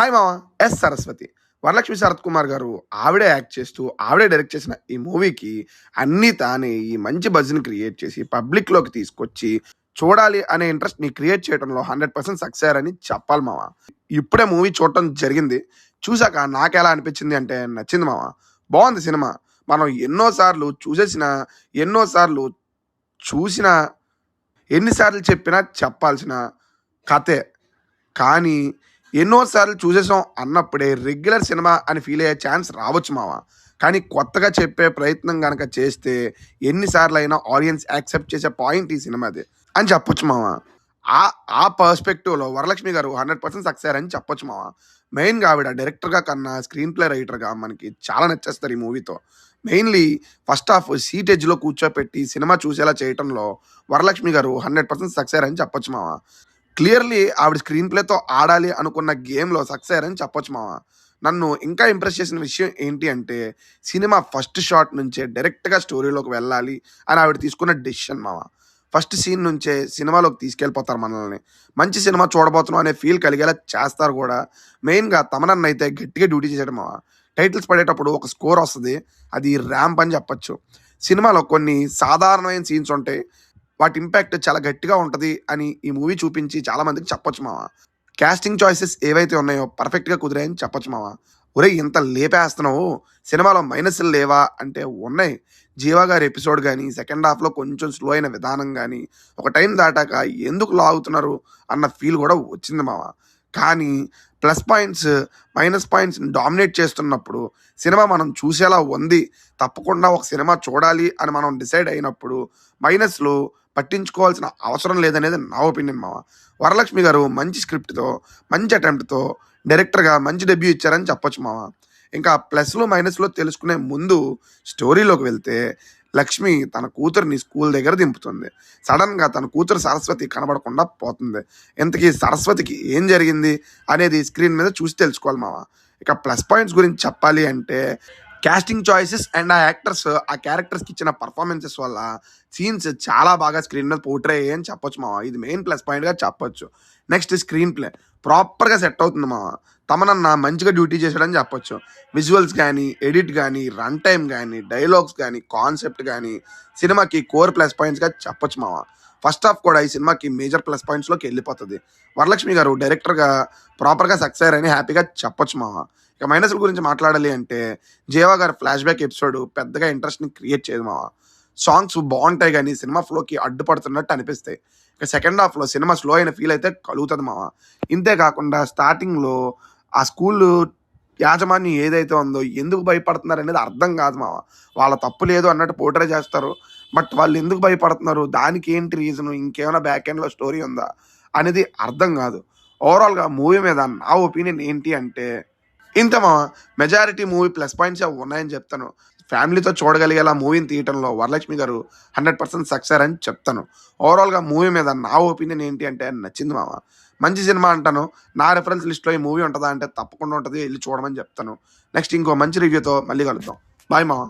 Hi మామ. సరస్వతి. వరలక్ష్మి శరత్ కుమార్ గారు ఆవిడే యాక్ట్ చేస్తూ, ఆవిడే డైరెక్ట్ చేసిన ఈ మూవీకి అన్నీ తానే ఈ మంచి బజ్‌ని క్రియేట్ చేసి, పబ్లిక్‌లోకి తీసుకొచ్చి, చూడాలి అనే ఇంట్రెస్ట్‌ని క్రియేట్ చేయడంలో 100% సక్సెస్ అయ్యారని చెప్పాలి మామ. ఇప్పుడే మూవీ చూడటం జరిగింది. చూసాక నాకెలా అనిపించింది అంటే నచ్చింది మామ. బావుంది సినిమా. మనం ఎన్నో సార్లు చూసేసిన, ఎన్నో సార్లు చూసిన, ఎన్ని సార్లు చెప్పినా చెప్పాల్సిన కథే. కానీ ఎన్నో సార్లు చూసేసాం అన్నప్పుడే రెగ్యులర్ సినిమా అని ఫీల్ అయ్యే ఛాన్స్ రావచ్చు మామ. కానీ కొత్తగా చెప్పే ప్రయత్నం గనక చేస్తే ఎన్ని సార్లయినా ఆడియన్స్ యాక్సెప్ట్ చేసే పాయింట్ ఈ సినిమాది అని చెప్పొచ్చు మామ. ఆ ఆ పర్స్పెక్టివ్‌లో వరలక్ష్మి గారు 100% సక్సెస్ అయ్యారని చెప్పొచ్చు మామ. మెయిన్‌గా ఆవిడ డైరెక్టర్‌గా కన్నా స్క్రీన్ ప్లే రైటర్‌గా మనకి చాలా నచ్చేస్తారు ఈ మూవీతో. మెయిన్‌లీ ఫస్ట్ హాఫ్ సీట్ ఎడ్జ్‌లో కూర్చోపెట్టి సినిమా చూసేలా చేయటంలో వరలక్ష్మి గారు 100% సక్సెస్ అయ్యారని చెప్పొచ్చు మామ. క్లియర్‌లీ ఆవిడ స్క్రీన్ ప్లేతో ఆడాలి అనుకున్న గేమ్‌లో సక్సెస్ అయ్యారని చెప్పొచ్చు మామ. నన్ను ఇంకా ఇంప్రెస్ చేసిన విషయం ఏంటి అంటే, సినిమా ఫస్ట్ షాట్ నుంచే డైరెక్ట్‌గా స్టోరీలోకి వెళ్ళాలి అని ఆవిడ తీసుకున్న డెసిషన్ మామ. ఫస్ట్ సీన్ నుంచే సినిమాలోకి తీసుకెళ్ళిపోతారు మనల్ని. మంచి సినిమా చూడబోతున్నాం అనే ఫీల్ కలిగేలా చేస్తారు గూడా. మెయిన్‌గా తమనన్న అయితే గట్టిగా డ్యూటీ చేసాడు మామ. టైటిల్స్ పడేటప్పుడు ఒక స్కోర్ వస్తది. అది ర్యాంప్ అని చెప్పొచ్చు. సినిమాలో కొన్ని సాధారణమైన సీన్స్ ఉంటాయి. వాటి ఇంపాక్ట్ చాలా గట్టిగా ఉంటది అని ఈ మూవీ చూపించి చాలా మందికి చెప్పొచ్చు మామ. కాస్టింగ్ చాయిసెస్ ఏవైతే ఉన్నాయో పర్ఫెక్ట్‌గా కుదిరాయని చెప్పొచ్చు మామ. ఒరేయ్! ఇంత లేపేస్తున్నావు, సినిమాలో మైనస్‌లు లేవా అంటే ఉన్నాయి. 'జీవా' గారి ఎపిసోడ్ గాని, సెకండ్ హాఫ్‌లో కొంచెం స్లో అయిన విధానం గాని, ఒక టైం దాటాక ఎందుకు లాగుతున్నారు అన్న ఫీల్ గూడా వచ్చింది మామ. కానీ ప్లస్ పాయింట్స్, మైనస్ పాయింట్స్‌ని డామినేట్ చేస్తున్నప్పుడు సినిమా మనం చూసేలా ఉంది. తప్పకుండా ఒక సినిమా చూడాలి అని మనం డిసైడ్ అయినప్పుడు మైనస్‌లు పట్టించుకోవాల్సిన అవసరం లేదనేది నా ఒపీనియన్ మామ. వరలక్ష్మి గారు మంచి స్క్రిప్ట్‌తో, మంచి అటెంప్ట్‌తో డైరెక్టర్‌గా మంచి డెబ్యూ ఇచ్చారని చెప్పొచ్చు మామ. ఇంకా ప్లస్‌లు, మైనస్‌లు తెలుసుకునే ముందు స్టోరీలోకి వెళ్తే, లక్ష్మి తన కూతురిని స్కూల్ దగ్గర దింపుతుంది. సడెన్‌గా తన కూతురు సరస్వతి కనబడకుండా పోతుంది. ఇంతకీ సరస్వతికి ఏం జరిగింది అనేది స్క్రీన్ మీద చూసి తెలుసుకోవాలి మామ. ఇక ప్లస్ పాయింట్స్ గురించి చెప్పాలి అంటే, కాస్టింగ్ చాయిసెస్ అండ్ ఆ యాక్టర్స్ ఆ క్యారెక్టర్స్‌కి ఇచ్చిన పర్ఫార్మెన్సెస్ వల్ల సీన్స్ చాలా బాగా స్క్రీన్ మీద పోర్ట్రే అయ్యాయని చెప్పొచ్చు మామ. ఇది మెయిన్ ప్లస్ పాయింట్‌గా చెప్పొచ్చు. నెక్స్ట్ స్క్రీన్ ప్లే ప్రాపర్‌గా సెట్ అవుతుంది మామ. తమనన్న మంచిగా డ్యూటీ చేశాడని చెప్పొచ్చు. విజువల్స్ గానీ, ఎడిట్ గానీ, రన్ టైమ్ గానీ, డైలాగ్స్ గానీ, కాన్సెప్ట్ గానీ సినిమాకి కోర్ ప్లస్ పాయింట్స్‌గా చెప్పొచ్చు మామ. ఫస్ట్ హాఫ్ కూడా ఈ సినిమాకి మేజర్ ప్లస్ పాయింట్స్‌లోకి వెళ్ళిపోతది. వరలక్ష్మి గారు డైరెక్టర్‌గా ప్రాపర్‌గా సక్సెస్ అయ్యారని హ్యాపీగా చెప్పొచ్చు మామ. ఇక మైనస్‌ల గురించి మాట్లాడాలి అంటే, 'జీవా' గారి ఫ్లాష్ బ్యాక్ ఎపిసోడ్ పెద్దగా ఇంట్రెస్ట్‌ని క్రియేట్ చేయదు మామ. సాంగ్స్ బావుంటాయి గానీ సినిమా ఫ్లోకి అడ్డుపడుతున్నట్టు అనిపిస్తాయి. ఇక సెకండ్ హాఫ్‌లో సినిమా స్లో అయిన ఫీల్ అయితే కలుగుతది మామ. ఇంతే కాకుండా స్టార్టింగ్‌లో ఆ స్కూలు యాజమాన్యం ఏదైతే ఉందో ఎందుకు భయపడుతున్నారనేది అర్థం కాదు మామ. వాళ్ళ తప్పు లేదు అన్నట్టు పోర్ట్రే చేస్తారు. బట్ వాళ్ళు ఎందుకు భయపడుతున్నారు? దానికి ఏంటి రీజను? ఇంకేమైనా బ్యాక్ ఎండ్‌లో స్టోరీ ఉందా? అనేది అర్థం కాదు. ఓవరాల్‌గా మూవీ మీద నా ఒపీనియన్ ఏంటి అంటే ఇంతే మామ. మెజారిటీ మూవీ ప్లస్ పాయింట్సే ఉన్నాయని చెప్తాను. ఫ్యామిలీతో చూడగలిగేలా మూవీని తీయటంలో వరలక్ష్మి గారు 100% సక్సెస్ అని చెప్తాను. ఓవరాల్‌గా మూవీ మీద నా ఒపీనియన్ ఏంటి అంటే నచ్చింది మామ. మంచి సినిమా అంటాను. నా రిఫరెన్స్ లిస్ట్‌లో ఈ మూవీ ఉంటదా అంటే తప్పకుండా ఉంటది. ఎళ్లి చూడమని చెప్తాను. నెక్స్ట్ ఇంకో మంచి రివ్యూతో మళ్ళీ కలుద్దాం. బాయ్ మామ.